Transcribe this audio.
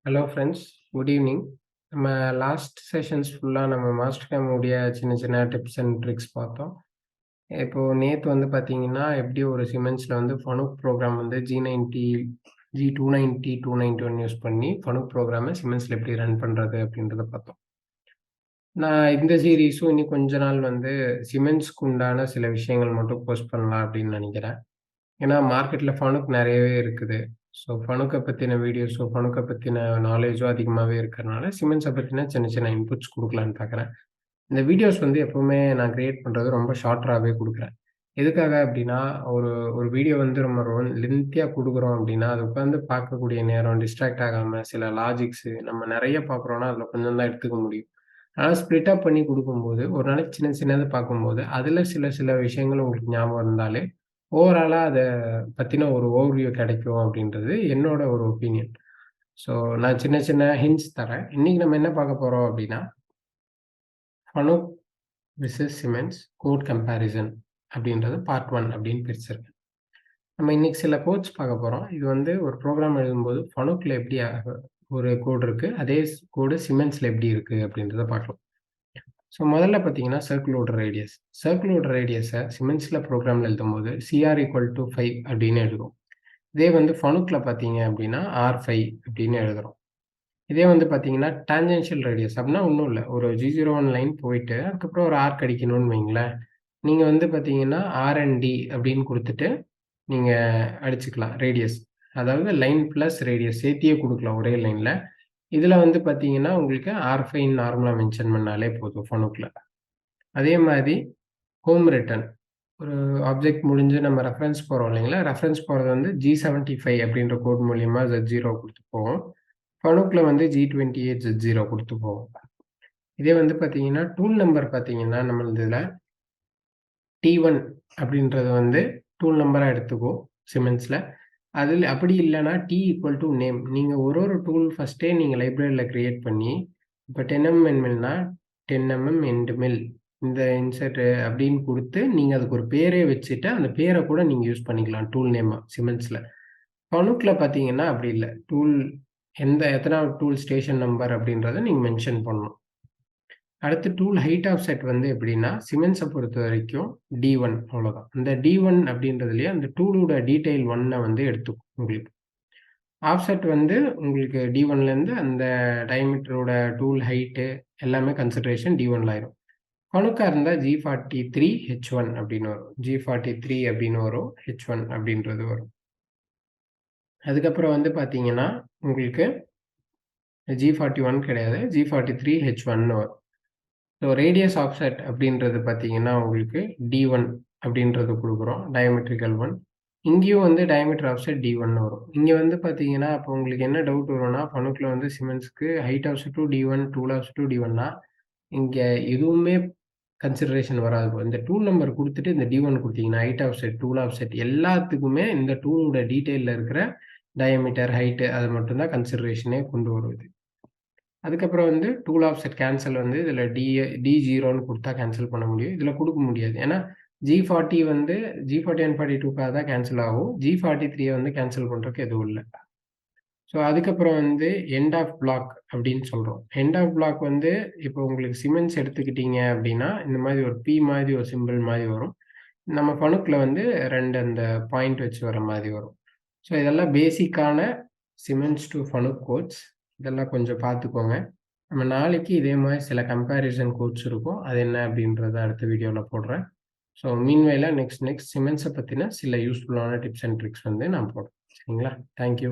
Hello friends, good evening. நம்ம last sessions ஃபுல்லாக நம்ம Mastercam உடைய சின்ன சின்ன டிப்ஸ் அண்ட் ட்ரிக்ஸ் பார்த்தோம். இப்போது நேற்று வந்து பார்த்தீங்கன்னா, எப்படி ஒரு சிமென்ஸில் வந்து ஃபனுக் ப்ரோக்ராம் வந்து G90, G290, 291 யூஸ் பண்ணி ஃபனுக் ப்ரோக்ராமை சிமென்ஸில் எப்படி ரன் பண்ணுறது அப்படின்றத பார்த்தோம். நான் இந்த சீரீஸும் இன்னும் கொஞ்ச நாள் வந்து சிமென்ஸ்க்கு உண்டான சில விஷயங்கள் மட்டும் போஸ்ட் பண்ணலாம் அப்படின்னு நினைக்கிறேன். ஏன்னா மார்க்கெட்டில் ஃபனுக் நிறையவே இருக்குது. ஸோ ஃபனுக்கை பற்றின வீடியோஸோ, ஃபனுக்கை பற்றின நாலேஜோ அதிகமாகவே இருக்கிறனால, சிமெண்ட்ஸை பற்றின சின்ன சின்ன இன்புட்ஸ் குடுக்கலான்னு பார்க்குறேன். இந்த வீடியோஸ் வந்து எப்பவுமே நான் கிரியேட் பண்ணுறது ரொம்ப ஷார்ட்டராகவே குடுக்குறேன். எதுக்காக அப்படின்னா, ஒரு ஒரு வீடியோ வந்து ரொம்ப லென்த்தியா குடுக்குறோம் அப்படின்னா, அது உட்காந்து பார்க்கக்கூடிய நேரம், டிஸ்ட்ராக்ட் ஆகாம, சில லாஜிக்ஸு நம்ம நெறைய பார்க்குறோம்னா, அதில கொஞ்சம் தான் எடுத்துக்க முடியும். ஆனா ஸ்ப்ளிட் அப் பண்ணி குடுக்கும்போது, ஒரு நாளைக்கு சின்ன சின்னது பார்க்கும்போது, அதில சில சில விஷயங்கள் உங்களுக்கு ஞாபகம் இருந்தாலே, ஓவராலா அத பத்தின ஒரு ஓவர்வியூ கிடைக்கும் அப்படின்றது என்னோட ஒரு ஒப்பீனியன். ஸோ நான் சின்ன சின்ன ஹிண்ட்ஸ் தரேன். இன்னைக்கு நம்ம என்ன பார்க்க போறோம் அப்படின்னா, ஃபனுக் விசஸ் சிமெண்ட்ஸ் கோட் கம்பேரிசன் அப்படின்றது பார்ட் 1 அப்படின்னு பிரிச்சிருக்கேன். நம்ம இன்னைக்கு சில கோட்ஸ் பார்க்க போறோம். இது வந்து ஒரு ப்ரோகிராம் எழுதும்போது ஃபனுக்ல எப்படி ஒரு கோட் இருக்கு. அதே கோடு சிமெண்ட்ஸ்ல எப்படி இருக்கு அப்படின்றத பார்க்கலாம். ஸோ முதல்ல பார்த்தீங்கன்னா, சர்க்குலோட ரேடியஸ். சர்க்குலோட ரேடியஸ சிமெண்ட்ஸ்ல ப்ரோகிராம்ல எழுதும்போது CR=5 அப்படின்னு எழுதுவோம். இதே வந்து ஃபனுக்ல பார்த்தீங்க அப்படின்னா, R5 அப்படின்னு எழுதுறோம். இதே வந்து பார்த்தீங்கன்னா, டான்ஜென்ஷியல் ரேடியஸ் அப்படின்னா ஒண்ணும் இல்ல. ஒரு G01 லைன் போயிட்டு, அதுக்கப்புறம் ஒரு ஆர்க் அடிக்கணும்னு வைங்களேன். நீங்க வந்து பார்த்தீங்கன்னா, RND அப்படின்னு குடுத்துட்டு, நீங்க அடிச்சுக்கலாம் ரேடியஸ். அதாவது லைன் பிளஸ் ரேடியஸ் சேர்த்தியே குடுக்கலாம் ஒரே லைன்ல. இதுல வந்து பார்த்தீங்கன்னா, உங்களுக்கு R5 நார்மலா மென்ஷன் பண்ணாலே போதும் ஃபனுக்ல. அதே மாரி ஹோம் ரிட்டர்ன். ஒரு ஆப்ஜெக்ட் முடிஞ்சு நம்ம ரெஃபரன்ஸ் போறோம் இல்லைங்களா? ரெஃபரன்ஸ் போறது வந்து G75 அப்படின்ற கோட் மூலியமா Z0 குடுத்து போகும். ஃபனுக்ல வந்து G28 Z0 குடுத்து போகும். இதே வந்து பார்த்தீங்கன்னா, டூல் நம்பர் பார்த்தீங்கன்னா, நம்மளது இதுல T1 அப்படின்றது வந்து டூல் நம்பரா எடுத்துக்கும் சிமெண்ட்ஸ்ல. அதில அப்படி இல்லன்னா T=நேம். நீங்க ஒரு டூல் ஃபர்ஸ்ட்டே நீங்க லைப்ரரில கிரியேட் பண்ணி, இப்ப 10 மில்னா 10 எண்ட் மில். இந்த இன்சர்ட் அப்படின்னு குடுத்து, நீங்க அதுக்கு ஒரு பேரே வச்சுட்டு, அந்த பேர கூட நீங்க யூஸ் பண்ணிக்கலாம் டூல் நேமா சிமெண்ட்ஸ்ல. ஃபனுக்ல பார்த்தீங்கன்னா அப்படி இல்ல. டூல் எத்தனாவது டூல் ஸ்டேஷன் நம்பர் அப்படின்றத நீங்க மென்ஷன் பண்ணணும். அடுத்து டூல் ஹைட் ஆஃப்செட் வந்து எப்படின்னா, சிமெண்ட்ஸ பொறுத்தவரைக்கும் D1 அவ்வளோதான். இந்த D1 அப்படின்றதுலயே அந்த டூலோட டீட்டெயில் 1 வந்து எடுத்துக்கும் உங்களுக்கு. ஆஃப்செட் வந்து உங்களுக்கு D1லேருந்து அந்த டயாமீட்டரோட டூல் ஹைட்டு எல்லாமே கன்சிடரேஷன் D1ல ஆயிரும். ஃபனுக்கா இருந்தா G43 H1 அப்படின்னு வரும். G43 அப்படின்னு வரும். H1 அப்படின்றது வரும். அதுக்கப்புறம் வந்து பார்த்தீங்கன்னா, உங்களுக்கு G41 கிடையாது. G43 H1ன்னு வரும். ஸோ ரேடியஸ் ஆஃப்செட் அப்படின்றது பார்த்தீங்கன்னா, உங்களுக்கு D1 அப்படின்றது குடுக்குறோம். டயாமெட்ரிக்கல் 1. இங்கேயும் வந்து டயாமீட்டர் ஆஃப்செட் D1ன்னு வரும். இங்க வந்து பார்த்தீங்கன்னா, அப்போ உங்களுக்கு என்ன டவுட் வரும்னா, ஃபனுக்ல வந்து சிமெண்ட்ஸ்க்கு ஹைட் ஆஃப்செட்டும் D1, டூல் ஆஃப்செட்டும் D1னா, இங்க எதுவுமே கன்சிடரேஷன் வராது. இந்த டூல் நம்பர் குடுத்துட்டு இந்த D1 குடுத்தீங்கன்னா, ஹைட் ஆஃப்செட், டூல் ஆஃப்செட் எல்லாத்துக்குமே இந்த டூலோட டீட்டெயில்ல இருக்கிற டயாமீட்டர், ஹைட் அது மட்டும் தான் கன்சிடரேஷனே கொண்டு வரும் இது. அதுக்கப்புறம் வந்து டூல் ஆஃப்செட் கேன்சல் வந்து இதில D0ன்னு குடுத்தா கேன்சல் பண்ண முடியும். இதில குடுக்க முடியாது. ஏன்னா G40 வந்து G40 அண்ட் 42க்காக தான் கேன்சல் ஆகும். G43 வந்து கேன்சல் பண்றதுக்கு எதுவும் இல்ல. ஸோ அதுக்கப்புறம் வந்து எண்ட் ஆஃப் பிளாக் அப்படின்னு சொல்றோம். எண்ட் ஆஃப் பிளாக் வந்து இப்போ உங்களுக்கு சிமெண்ட்ஸ் எடுத்துக்கிட்டீங்க அப்படின்னா, இந்த மாரி ஒரு P மாதிரி ஒரு சிம்பல் மாரி வரும். நம்ம ஃபனுக்ல வந்து 2 அந்த பாயிண்ட் வச்சு வர மாரி வரும். ஸோ இதெல்லாம் பேசிக்கான சிமெண்ட்ஸ் டூ ஃபனுக் கோட்ஸ். இதெல்லாம் கொஞ்சம் பார்த்துக்கோங்க. நம்ம நாளைக்கு இதே மாரி சில கம்பேரிசன் கோட்ஸ் இருக்கும். அது என்ன அப்படின்றத அடுத்த வீடியோல போடுறேன். ஸோ மீன்வைல நெக்ஸ்ட் சிமெண்ட்ஸ பத்தின சில யூஸ்ஃபுல்லான டிப்ஸ் அண்ட் ட்ரிக்ஸ் வந்து நான் போடுறேன். சரிங்களா? Thank you.